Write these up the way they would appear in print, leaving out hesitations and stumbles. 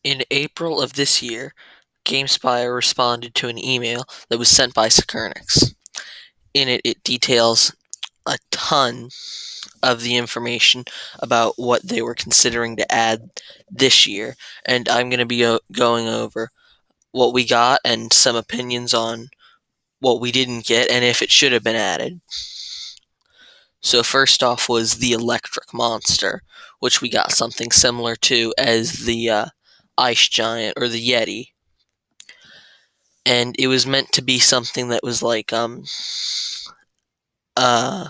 In April of this year, GameSpy responded to an email that was sent by Securnix. In it, it details a ton of the information about what they were considering to add this year, and I'm going to be going over what we got and some opinions on what we didn't get and if it should have been added. So first off was the electric monster, which we got something similar to as the ice giant or the yeti, and it was meant to be something that was like uh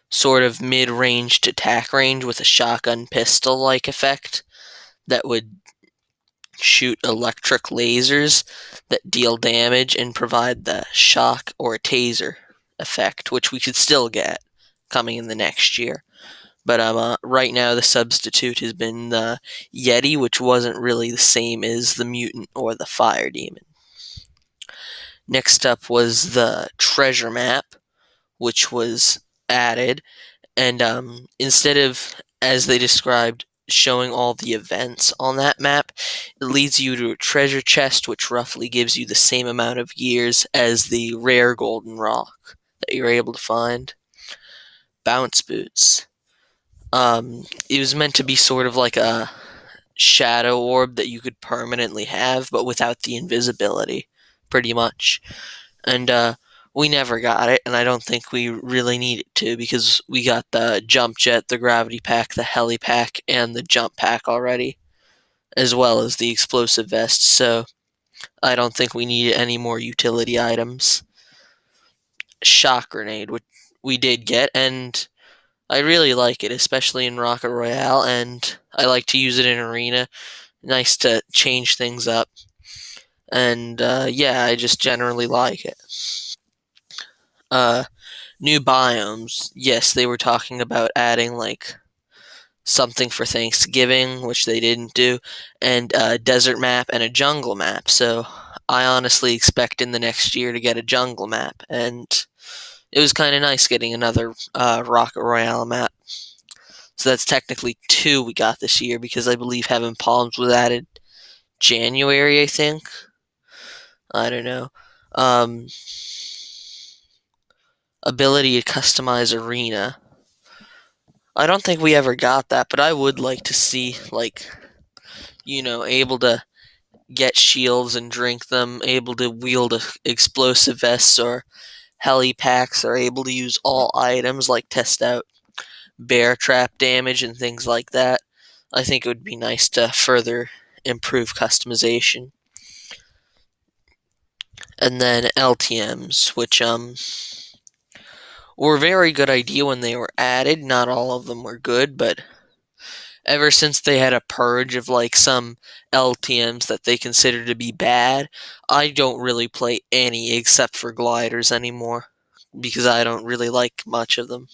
sort of mid-ranged attack range with a shotgun pistol like effect that would shoot electric lasers that deal damage and provide the shock or a taser effect, which we could still get coming in the next year. But right now the substitute has been the Yeti, which wasn't really the same as the mutant or the fire demon. Next up was the treasure map, which was added, and instead of, as they described, showing all the events on that map, it leads you to a treasure chest, which roughly gives you the same amount of years as the rare golden rock that you're able to find. Bounce boots. It was meant to be sort of like a shadow orb that you could permanently have, but without the invisibility, pretty much. And we never got it, and I don't think we really needed to because we got the jump jet, the gravity pack, the heli pack, and the jump pack already, as well as the explosive vest. So I don't think we need any more utility items. Shock grenade, which we did get, and I really like it, especially in Rocket Royale, and I like to use it in Arena. Nice to change things up. And yeah, I just generally like it. Uh, New biomes. Yes, they were talking about adding like something for Thanksgiving, which they didn't do, and a desert map and a jungle map. So I honestly expect in the next year to get a jungle map, and it was kind of nice getting another Rocket Royale map. So that's technically two we got this year because I believe Heaven Palms was added January, I think. I don't know. Um, Ability to customize arena. I don't think we ever got that, but I would like to see, like, able to get shields and drink them, able to wield explosive vests or heli packs, or able to use all items, like test out bear trap damage and things like that. I think it would be nice to further improve customization. And then LTMs, which were a very good idea when they were added. Not all of them were good, but ever since they had a purge of like some LTMs that they consider to be bad, I don't really play any except for gliders anymore because I don't really like much of them.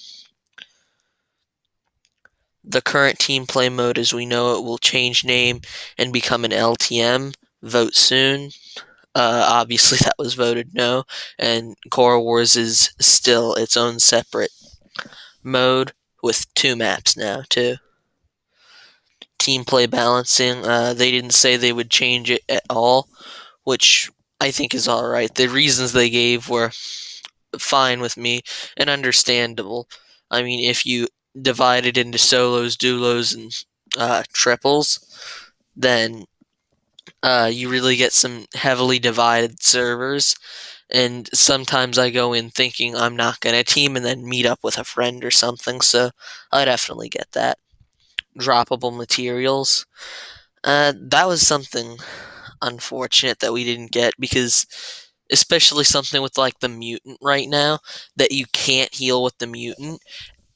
The current team play mode as we know it will change name and become an LTM. Vote soon. Obviously, that was voted no, and Core Wars is still its own separate mode with two maps now, too. Team play balancing, they didn't say they would change it at all, which I think is alright. The reasons they gave were fine with me and understandable. I mean, if you divide it into solos, duos, and triples, then you really get some heavily divided servers. And sometimes I go in thinking I'm not going to team and then meet up with a friend or something, so I definitely get that. Droppable materials. That was something unfortunate that we didn't get because, especially something with like the mutant right now, that you can't heal with the mutant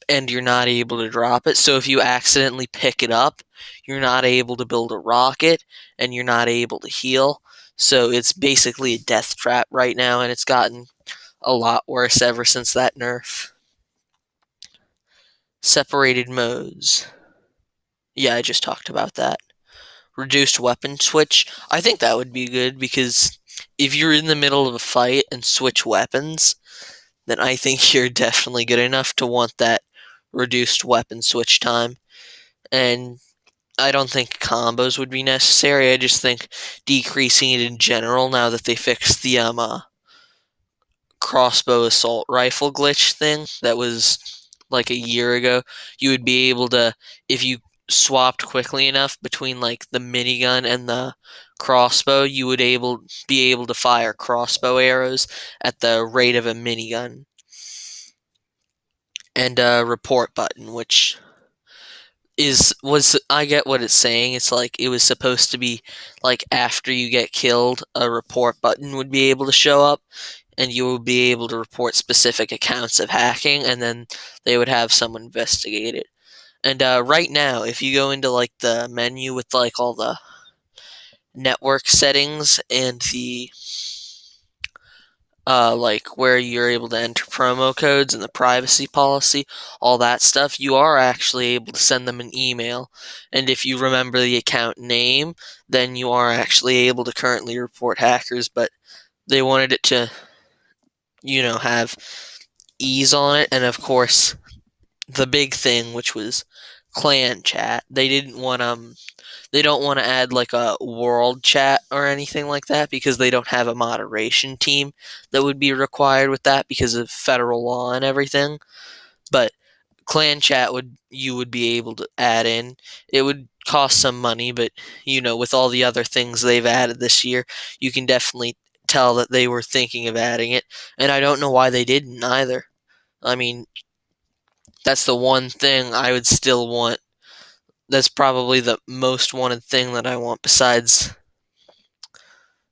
and you're not able to drop it. So if you accidentally pick it up, you're not able to build a rocket and you're not able to heal. So it's basically a death trap right now, and it's gotten a lot worse ever since that nerf. Separated modes. Yeah, I just talked about that. Reduced weapon switch. I think that would be good because if you're in the middle of a fight and switch weapons, then I think you're definitely good enough to want that reduced weapon switch time. And I don't think combos would be necessary. I just think decreasing it in general, now that they fixed the crossbow assault rifle glitch thing that was like a year ago, you would be able to, if you swapped quickly enough between like the minigun and the crossbow, you would be able to fire crossbow arrows at the rate of a minigun. And a report button, which was I get what it's saying. It's like it was supposed to be like after you get killed, a report button would be able to show up, and you would be able to report specific accounts of hacking, and then they would have someone investigate it. And right now, if you go into like the menu with like all the network settings and the like where you're able to enter promo codes and the privacy policy, all that stuff, you are actually able to send them an email. And if you remember the account name, then you are actually able to currently report hackers. But they wanted it to, have ease on it. And of course, the big thing, which was clan chat, they don't want to add like a world chat or anything like that because they don't have a moderation team that would be required with that because of federal law and everything. But clan chat would be able to add in. It would cost some money, but with all the other things they've added this year, you can definitely tell that they were thinking of adding it. And I don't know why they didn't either. I mean, that's the one thing I would still want. That's probably the most wanted thing that I want besides,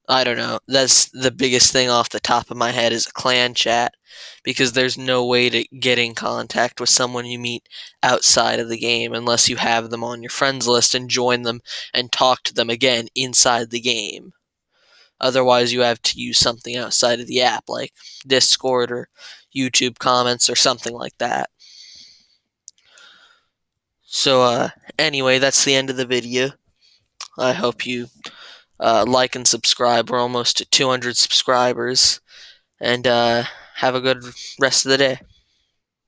I don't know. That's the biggest thing off the top of my head is a clan chat, because there's no way to get in contact with someone you meet outside of the game unless you have them on your friends list and join them and talk to them again inside the game. Otherwise, you have to use something outside of the app like Discord or YouTube comments or something like that. So, anyway, that's the end of the video. I hope you like and subscribe. We're almost at 200 subscribers. And have a good rest of the day.